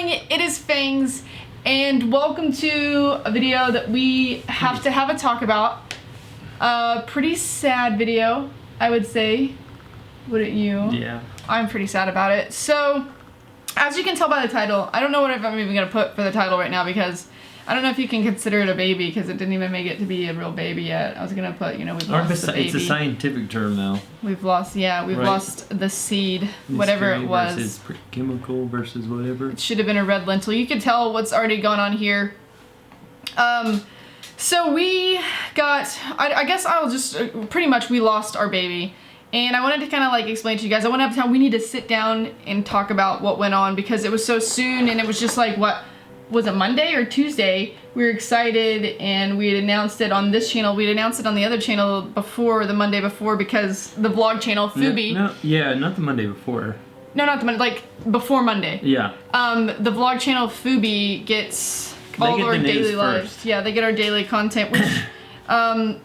going? It is Fangs, and welcome to a video that we have to have a talk about. A pretty sad video, I would say. Wouldn't you? Yeah. I'm pretty sad about it. So, as you can tell by the title, I don't know what I'm even going to put for the title right now because I don't know if you can consider it a baby because it didn't even make it to be a real baby yet. I was going to put, we've lost the baby. It's a scientific term now. We've lost the seed, whatever it was. Versus chemical versus whatever. It should have been a red lentil. You can tell what's already gone on here. So we got, I guess I'll just, pretty much we lost our baby. And I wanted to kind of explain to you guys, I want to have time, we need to sit down and talk about what went on because it was so soon and it was just what was it, Monday or Tuesday? We were excited and we had announced it on this channel. We had announced it on the other channel before, the Monday before, because the vlog channel, FUBI. Not the Monday before. No, not the Monday, before Monday. Yeah. The vlog channel, FUBI, gets all our daily lives. Yeah, they get our daily content, which,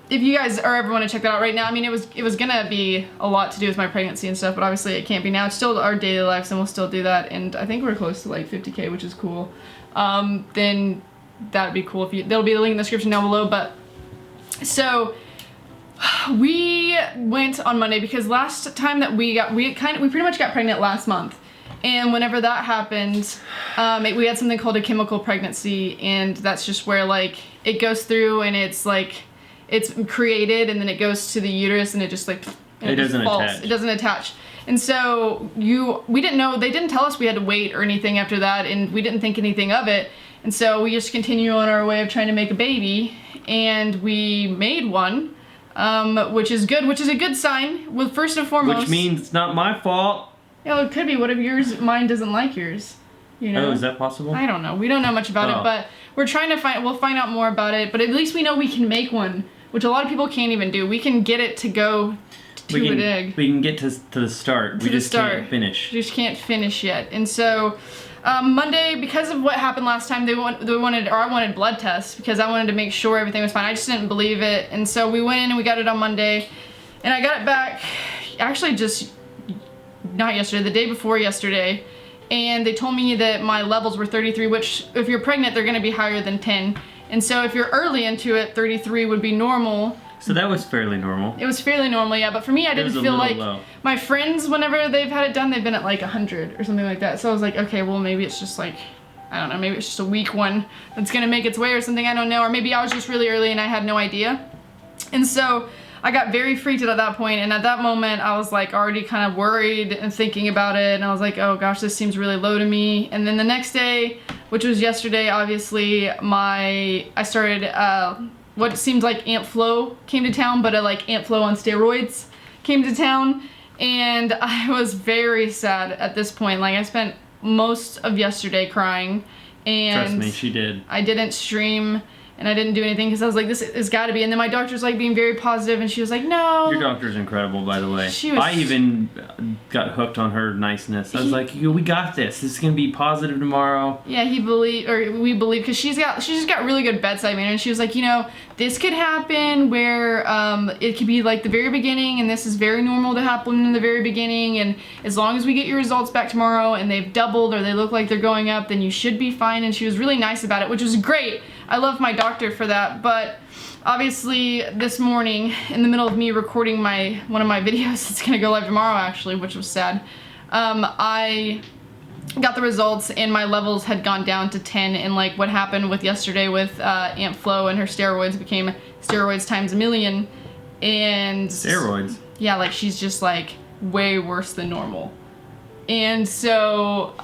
if you guys ever want to check that out right now, I mean, it was gonna be a lot to do with my pregnancy and stuff, but obviously it can't be now. It's still our daily lives and we'll still do that, and I think we're close to 50K, which is cool. Then that'd be cool if there'll be a link in the description down below. But so we went on Monday because last time that we pretty much got pregnant last month, and whenever that happened, we had something called a chemical pregnancy, and that's just where it goes through and it's created and then it goes to the uterus and it just it doesn't attach. It doesn't attach. And so we didn't know, they didn't tell us we had to wait or anything after that, and we didn't think anything of it. And so we just continue on our way of trying to make a baby, and we made one, which is good, which is a good sign. Well, first and foremost. Which means it's not my fault. Yeah, well, it could be. What if mine doesn't like yours? Oh, is that possible? I don't know. We don't know much about it, but we're trying to we'll find out more about it, but at least we know we can make one, which a lot of people can't even do. We can get it to go to an egg. We can get to the start. We just can't finish. We just can't finish yet. And so Monday, because of what happened last time, I wanted blood tests because I wanted to make sure everything was fine. I just didn't believe it. And so we went in and we got it on Monday, and I got it back actually just not yesterday, the day before yesterday. And they told me that my levels were 33, which if you're pregnant, they're going to be higher than 10. And so if you're early into it, 33 would be normal. So that was fairly normal. It was fairly normal, yeah, but for me, I didn't feel like low. My friends, whenever they've had it done, they've been at 100 or something like that. So I was like, okay, well, maybe it's just I don't know, maybe it's just a weak one that's gonna make its way or something, I don't know. Or maybe I was just really early and I had no idea. And so I got very freaked out at that point, and at that moment, I was already kind of worried and thinking about it, and I was like, oh gosh, this seems really low to me. And then the next day, which was yesterday, obviously, I started, what seemed like Aunt Flo came to town, but Aunt Flo on steroids came to town, and I was very sad at this point. I spent most of yesterday crying, and trust me, she did. I didn't stream and I didn't do anything because I was like, this has got to be. And then my doctor's being very positive, and she was like, no. Your doctor's incredible, by the way. I even got hooked on her niceness. I was like, we got this. This is gonna be positive tomorrow. Yeah, we believe, because she's just got really good bedside manner, and she was like, this could happen where it could be the very beginning, and this is very normal to happen in the very beginning, and as long as we get your results back tomorrow and they've doubled or they look like they're going up, then you should be fine. And she was really nice about it, which was great. I love my doctor for that. But obviously this morning, in the middle of me recording one of my videos that's gonna go live tomorrow actually, which was sad, I got the results and my levels had gone down to 10, and what happened with yesterday with Aunt Flo and her steroids became steroids times a million. And steroids? Yeah, she's just way worse than normal. And so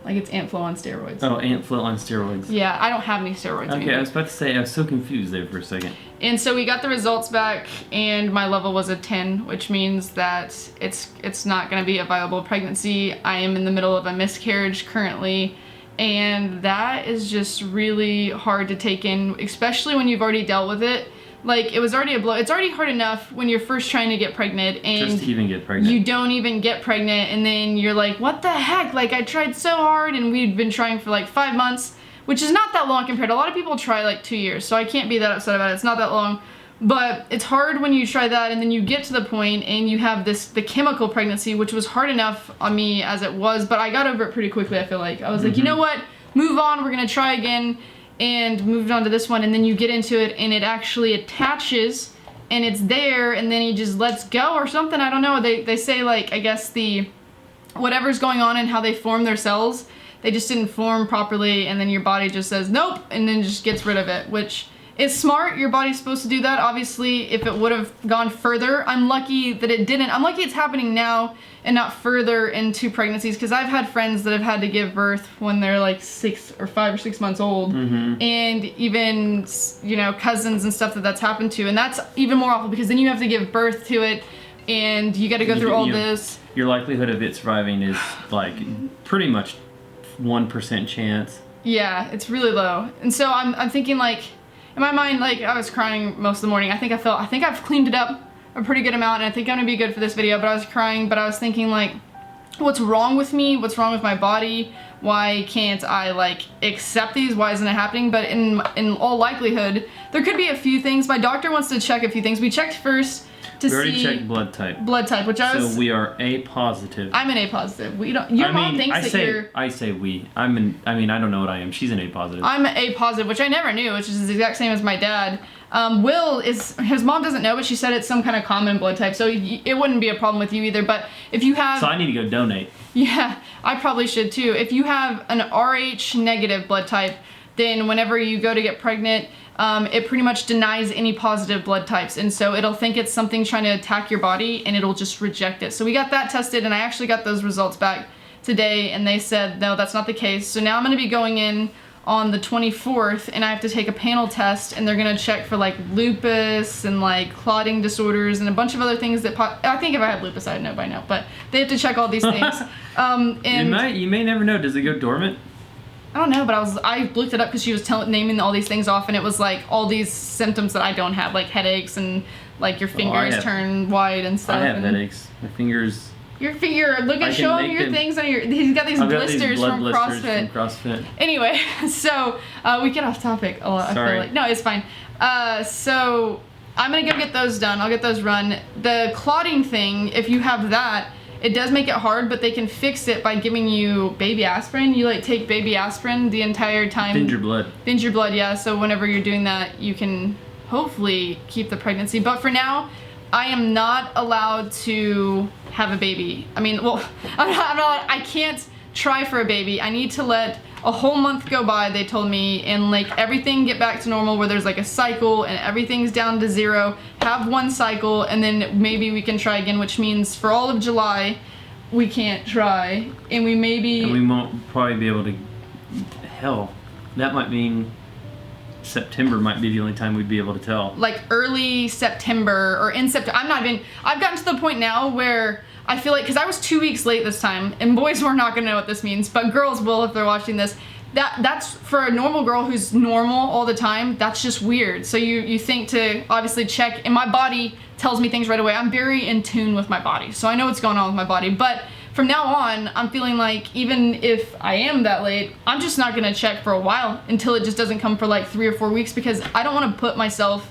it's Aunt Flo on steroids. Oh, Aunt Flo on steroids. Yeah, I don't have any steroids anymore. Okay, I was about to say, I was so confused there for a second. And so we got the results back, and my level was a 10, which means that it's not going to be a viable pregnancy. I am in the middle of a miscarriage currently, and that is just really hard to take in, especially when you've already dealt with it. It was already a blow. It's already hard enough when you're first trying to get pregnant, and just to even get pregnant. You don't even get pregnant, and then you're like, what the heck? I tried so hard, and we'd been trying for 5 months, which is not that long compared to a lot of people try 2 years, so I can't be that upset about it. It's not that long. But it's hard when you try that and then you get to the point and you have the chemical pregnancy, which was hard enough on me as it was, but I got over it pretty quickly, I feel like. I was like, you know what? Move on, we're gonna try again, and moved on to this one, and then you get into it and it actually attaches and it's there, and then he just lets go or something. I don't know. They say, like, I guess whatever's going on and how they form their cells, they just didn't form properly, and then your body just says nope, and then just gets rid of it, which is smart. Your body's supposed to do that. Obviously, if it would have gone further, I'm lucky that it didn't. I'm lucky it's happening now and not further into pregnancies, because I've had friends that have had to give birth when they're like 5 or 6 months old, and even, you know, cousins and stuff that's happened to, and that's even more awful because then you have to give birth to it, and you got to go through all this. Your likelihood of it surviving is like pretty much 1% chance. Yeah, it's really low, and so I'm thinking, like, in my mind, like, I was crying most of the morning. I think I've cleaned it up a pretty good amount, and I think I'm gonna be good for this video, but I was crying, but I was thinking, like, what's wrong with me? What's wrong with my body? Why can't I, like, accept these? Why isn't it happening? But in all likelihood, there could be a few things. My doctor wants to check a few things. We checked first to see... We already checked blood type. Blood type, which I was... So we are A positive. I'm an A positive. We don't... Your mom thinks that you're... I say we. I mean, I don't know what I am. She's an A positive. I'm an A positive, which I never knew, which is the exact same as my dad. Will is... His mom doesn't know, but she said it's some kind of common blood type, so it wouldn't be a problem with you either, but if you have... So I need to go donate. Yeah, I probably should too. If you have an RH negative blood type, then whenever you go to get pregnant, it pretty much denies any positive blood types, and so it'll think it's something trying to attack your body, and it'll just reject it. So we got that tested, and I actually got those results back today, and they said no, that's not the case. So now I'm going to be going in on the 24th, and I have to take a panel test, and they're going to check for, like, lupus and, like, clotting disorders and a bunch of other things that I think if I had lupus I'd know by now, but they have to check all these things. And you may never know. Does it go dormant? I don't know, but I looked it up because she was naming all these things off, and it was like all these symptoms that I don't have, like headaches and like your fingers turn white and stuff. I have headaches. My fingers. Your finger. Look at show him your things on your. He's got these blisters from CrossFit. Anyway, so we get off topic a lot. Sorry. I feel like no, it's fine. So I'm gonna go get those done. I'll get those run. The clotting thing, if you have that, it does make it hard, but they can fix it by giving you baby aspirin. You like take baby aspirin the entire time. Binge your blood. Binge your blood, yeah. So whenever you're doing that, you can hopefully keep the pregnancy. But for now, I am not allowed to have a baby. I mean, well, I'm not allowed, I can't try for a baby. I need to let a whole month go by, they told me, and like everything get back to normal where there's like a cycle and everything's down to 0. Have one cycle and then maybe we can try again, which means for all of July we can't try, and we won't probably be able to. Hell, that might mean September might be the only time we'd be able to tell. Like early September or in September. I've gotten to the point now where I feel like, because I was 2 weeks late this time, and boys were not gonna know what this means, but girls will if they're watching this. That's for a normal girl who's normal all the time, that's just weird. So you think to obviously check, and my body tells me things right away. I'm very in tune with my body, so I know what's going on with my body. But from now on, I'm feeling like even if I am that late, I'm just not gonna check for a while until it just doesn't come for like 3 or 4 weeks, because I don't wanna put myself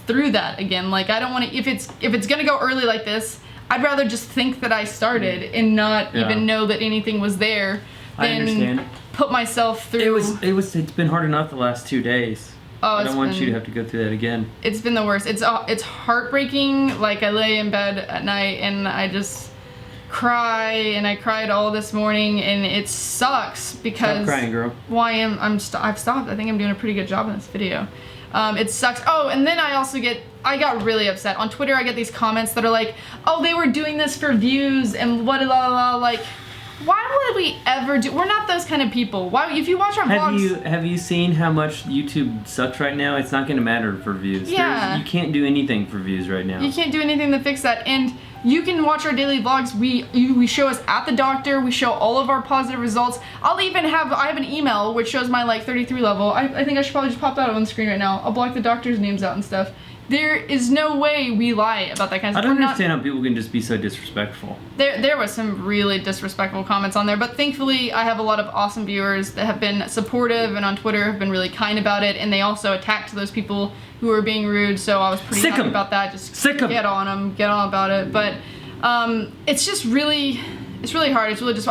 through that again. Like I don't wanna, if it's gonna go early like this, I'd rather just think that I started and not even know that anything was there than I understand. Put myself through. It's been hard enough the last 2 days. Oh, I don't want you to have to go through that again. It's been the worst. It's heartbreaking. Like I lay in bed at night and I just cry, and I cried all this morning, and it sucks because. Stop crying, girl. Well, I've stopped. I think I'm doing a pretty good job in this video. It sucks. Oh, and then I got really upset. On Twitter, I get these comments that are like, oh, they were doing this for views and what, like, why would we ever do, we're not those kind of people. Why, if you watch our vlogs. Have you seen how much YouTube sucks right now? It's not going to matter for views. Yeah. You can't do anything for views right now. You can't do anything to fix that. And you can watch our daily vlogs. We show us at the doctor. We show all of our positive results. I have an email which shows my like 33 level. I think I should probably just pop that on the screen right now. I'll block the doctor's names out and stuff. there is no way we lie about that kind of stuff. I don't understand how people can just be so disrespectful. There was some really disrespectful comments on there, but thankfully I have a lot of awesome viewers that have been supportive and on Twitter have been really kind about it, and they also attacked those people who were being rude, so I was pretty happy about that. Just get on them, get on about it. But it's just really, it's really hard. It's really just,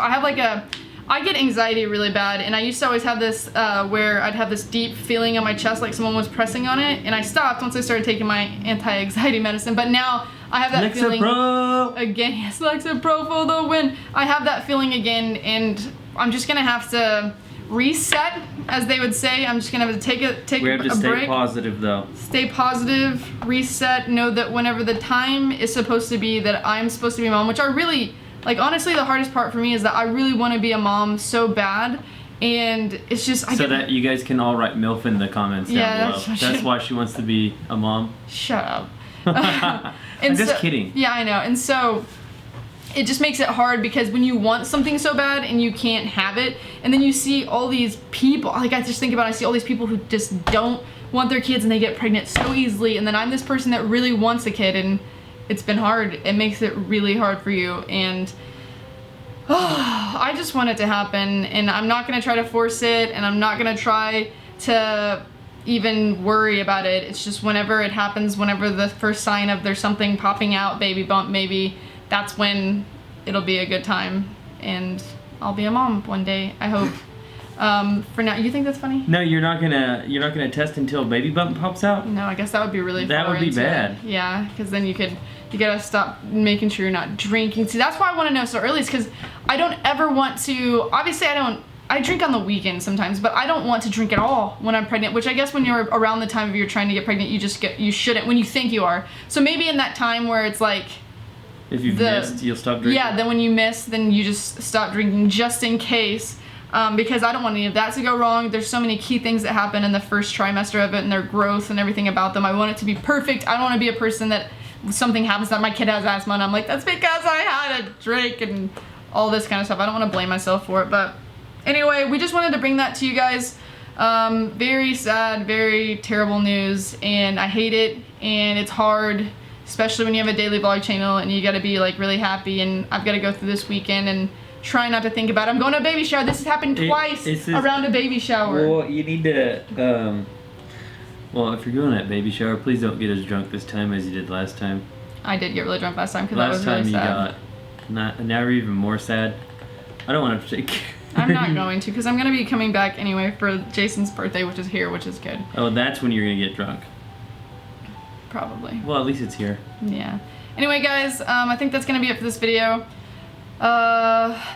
I get anxiety really bad, and I used to always have this where I'd have this deep feeling on my chest like someone was pressing on it, and I stopped once I started taking my anti-anxiety medicine, but now I have that feeling again. Yes, Lexapro for the win. I have that feeling again, and I'm just gonna have to reset, as they would say. I'm just gonna have to take a break. We have to stay positive, though. Stay positive, reset, know that whenever the time is supposed to be that I'm supposed to be a mom, which I really... Like, honestly, the hardest part for me is that I really want to be a mom so bad, and it's just... So that you guys can all write MILF in the comments down below. That's why she wants to be a mom? Shut up. I'm just kidding. Yeah, I know. And so it just makes it hard because when you want something so bad and you can't have it, and then you see all these people, like I just think about it, I see all these people who just don't want their kids and they get pregnant so easily, and then I'm this person that really wants a kid, and it's been hard. It makes it really hard for you, and I just want it to happen, and I'm not gonna try to force it, and I'm not gonna try to even worry about it. It's just whenever it happens, whenever the first sign of there's something popping out, baby bump maybe, that's when it'll be a good time, and I'll be a mom one day, I hope. For now, you think that's funny? No, you're not gonna test until baby bump pops out? No, I guess that would be really That would be bad. Yeah, because then you gotta stop making sure you're not drinking. See, that's why I want to know so early, is because I don't ever want to, obviously I drink on the weekend sometimes, but I don't want to drink at all when I'm pregnant, which I guess when you're around the time of you're trying to get pregnant, you shouldn't, when you think you are. So maybe in that time where it's like, if you've missed, you'll stop drinking? Yeah, then when you miss, then you just stop drinking just in case. Because I don't want any of that to go wrong. There's so many key things that happen in the first trimester of it and their growth and everything about them. I want it to be perfect. I don't want to be a person that something happens that my kid has asthma and I'm like, that's because I had a drink and all this kind of stuff. I don't want to blame myself for it. But anyway, we just wanted to bring that to you guys. Very sad, very terrible news, and I hate it, and it's hard, especially when you have a daily vlog channel and you got to be like really happy, and I've got to go through this weekend and try not to think about it. I'm going to a baby shower. This has happened twice around a baby shower. Well, you need to, well, if you're going to that baby shower, please don't get as drunk this time as you did last time. I did get really drunk last time because I was really sad. Last time you got, now you're even more sad. I don't want to take care. I'm not going to, because I'm going to be coming back anyway for Jason's birthday, which is here, which is good. Oh, that's when you're going to get drunk. Probably. Well, at least it's here. Yeah. Anyway, guys, I think that's going to be it for this video.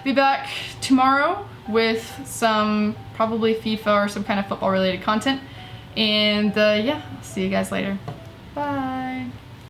Be back tomorrow with some probably FIFA or some kind of football related content, and yeah, see you guys later. Bye.